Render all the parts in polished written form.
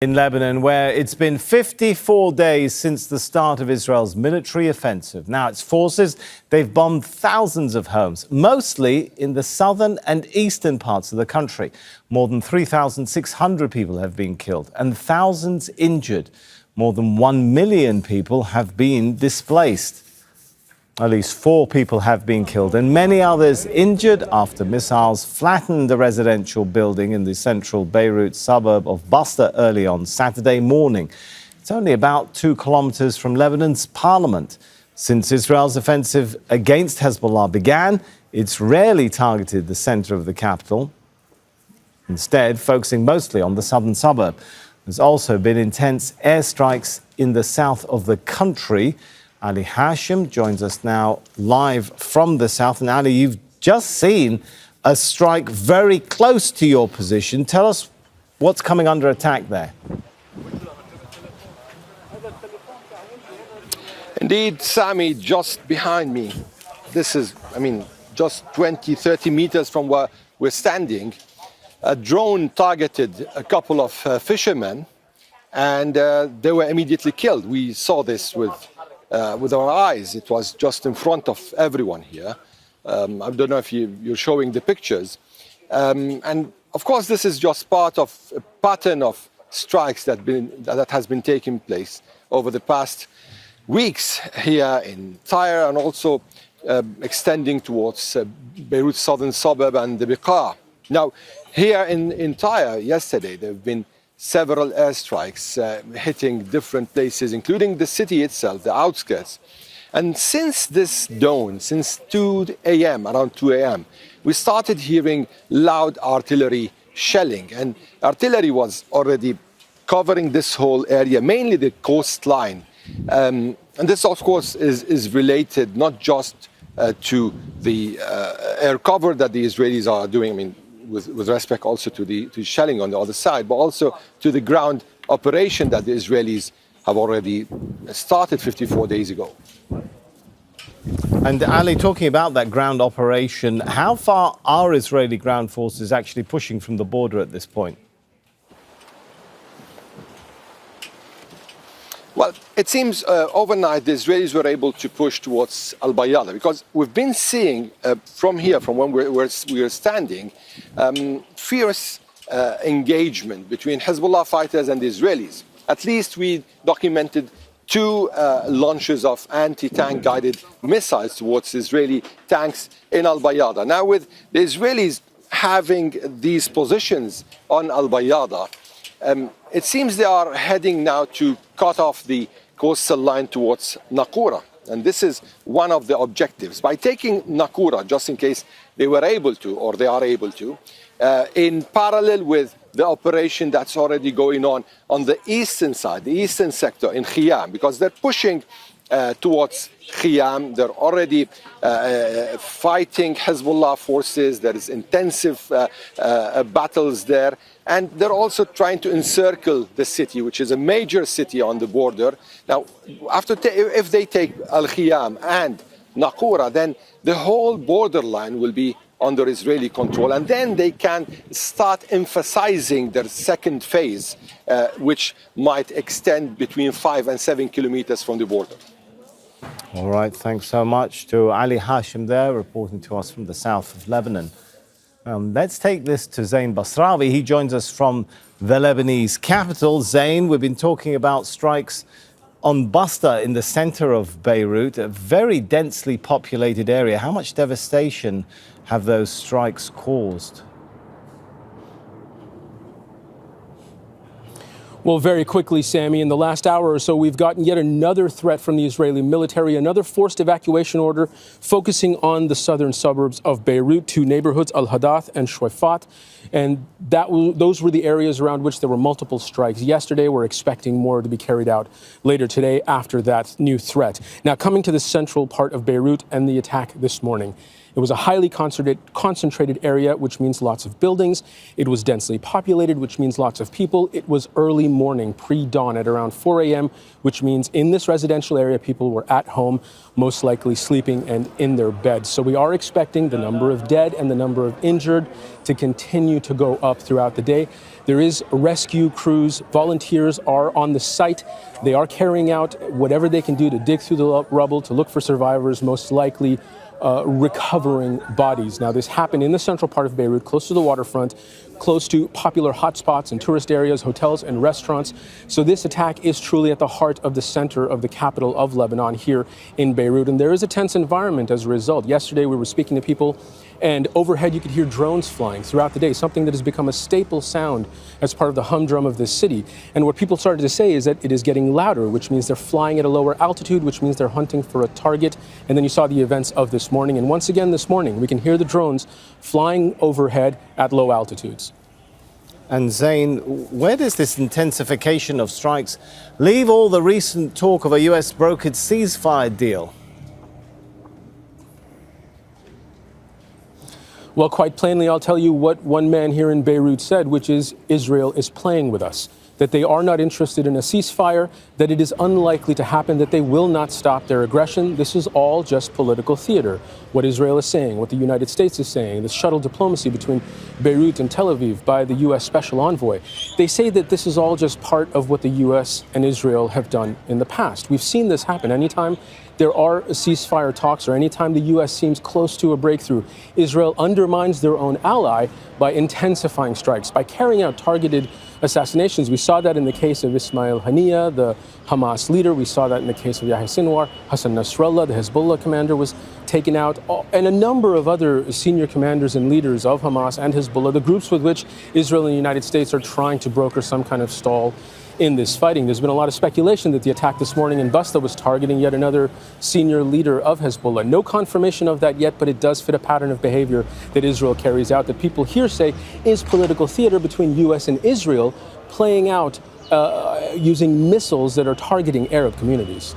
In Lebanon, where it's been 54 days since the start of Israel's military offensive. Now, its forces, they've bombed thousands of homes, mostly in the southern and eastern parts of the country. More than 3,600 people have been killed and thousands injured. More than 1 million people have been displaced. At least 4 people have been killed and many others injured after missiles flattened a residential building in the central Beirut suburb of Basta early on Saturday morning. It's only about 2 kilometres from Lebanon's parliament. Since Israel's offensive against Hezbollah began, it's rarely targeted the centre of the capital, instead focusing mostly on the southern suburb. There's also been intense airstrikes in the south of the country. Ali Hashem joins us now live from the south. And Ali, you've just seen a strike very close to your position. Tell us what's coming under attack there. Indeed, Sami, just behind me. This is, just 20, 30 meters from where we're standing. A drone targeted a couple of fishermen and they were immediately killed. We saw this with our eyes. It was just in front of everyone here. I don't know if you're showing the pictures. And of course, this is just part of a pattern of strikes that has been taking place over the past weeks here in Tyre and also extending towards Beirut's southern suburb and the Beqa. Now, here in Tyre yesterday, there have been several airstrikes hitting different places, including the city itself, the outskirts. And since this dawn, since 2 a.m., around 2 a.m., we started hearing loud artillery shelling. And artillery was already covering this whole area, mainly the coastline. And this, of course, is related not just to the air cover that the Israelis are doing, with respect also to shelling on the other side, but also to the ground operation that the Israelis have already started 54 days ago. And Ali, talking about that ground operation, how far are Israeli ground forces actually pushing from the border at this point? Well, it seems overnight the Israelis were able to push towards Al-Bayada, because we've been seeing from here, from when we are standing, fierce engagement between Hezbollah fighters and the Israelis. At least we documented 2 launches of anti-tank guided missiles towards Israeli tanks in Al-Bayada. Now, with the Israelis having these positions on Al-Bayada, it seems they are heading now to cut off the coastal line towards Naqoura. And this is one of the objectives. By taking Naqoura, just in case they were able to, or they are able to, in parallel with the operation that's already going on the eastern side, the eastern sector in Khiyam, because they're pushing towards Khiyam. They're already fighting Hezbollah forces. There is intensive battles there. And they're also trying to encircle the city, which is a major city on the border. Now, if they take Al-Khiyam and Naqoura, then the whole borderline will be under Israeli control. And then they can start emphasizing their second phase, which might extend between 5 and 7 kilometers from the border. All right, thanks so much to Ali Hashem there, reporting to us from the south of Lebanon. Let's take this to Zein Basravi. He joins us from the Lebanese capital. Zein, we've been talking about strikes on Basta in the center of Beirut, a very densely populated area. How much devastation have those strikes caused? Well, very quickly, Sammy, in the last hour or so, we've gotten yet another threat from the Israeli military, another forced evacuation order focusing on the southern suburbs of Beirut, 2 neighborhoods, Al-Hadath and Shuaifat. And those were the areas around which there were multiple strikes yesterday. We're expecting more to be carried out later today after that new threat. Now, coming to the central part of Beirut and the attack this morning. It was a highly concentrated area, which means lots of buildings. It was densely populated, which means lots of people. It was early morning, pre-dawn at around 4 a.m., which means in this residential area, people were at home, most likely sleeping and in their beds. So we are expecting the number of dead and the number of injured to continue to go up throughout the day. There is rescue crews. Volunteers are on the site. They are carrying out whatever they can do to dig through the rubble, to look for survivors, most likely recovering bodies. Now, this happened in the central part of Beirut, close to the waterfront, close to popular hotspots and tourist areas, hotels and restaurants. So this attack is truly at the heart of the center of the capital of Lebanon here in Beirut. And there is a tense environment as a result. Yesterday, we were speaking to people, and overhead you could hear drones flying throughout the day, something that has become a staple sound as part of the humdrum of this city. And what people started to say is that it is getting louder, which means they're flying at a lower altitude, which means they're hunting for a target. And then you saw the events of this morning. And once again this morning, we can hear the drones flying overhead at low altitudes. And Zain, where does this intensification of strikes leave all the recent talk of a US brokered ceasefire deal? Well, quite plainly, I'll tell you what one man here in Beirut said, which is Israel is playing with us, that they are not interested in a ceasefire, that it is unlikely to happen, that they will not stop their aggression. This is all just political theater. What Israel is saying, what the United States is saying, the shuttle diplomacy between Beirut and Tel Aviv by the U.S. Special Envoy. They say that this is all just part of what the U.S. and Israel have done in the past. We've seen this happen. Anytime there are ceasefire talks or anytime the U.S. seems close to a breakthrough, Israel undermines their own ally by intensifying strikes, by carrying out targeted assassinations. We saw that in the case of Ismail Haniyeh, the Hamas leader. We saw that in the case of Yahya Sinwar. Hassan Nasrallah, the Hezbollah commander, was taken out, and a number of other senior commanders and leaders of Hamas and Hezbollah, the groups with which Israel and the United States are trying to broker some kind of stall in this fighting. There's been a lot of speculation that the attack this morning in Basta was targeting yet another senior leader of Hezbollah. No confirmation of that yet, but it does fit a pattern of behavior that Israel carries out that people here say is political theater between U.S. and Israel, playing out using missiles that are targeting Arab communities.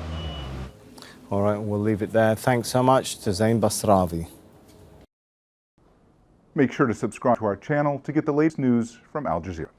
All right, we'll leave it there. Thanks so much to Zein Basravi. Make sure to subscribe to our channel to get the latest news from Al Jazeera.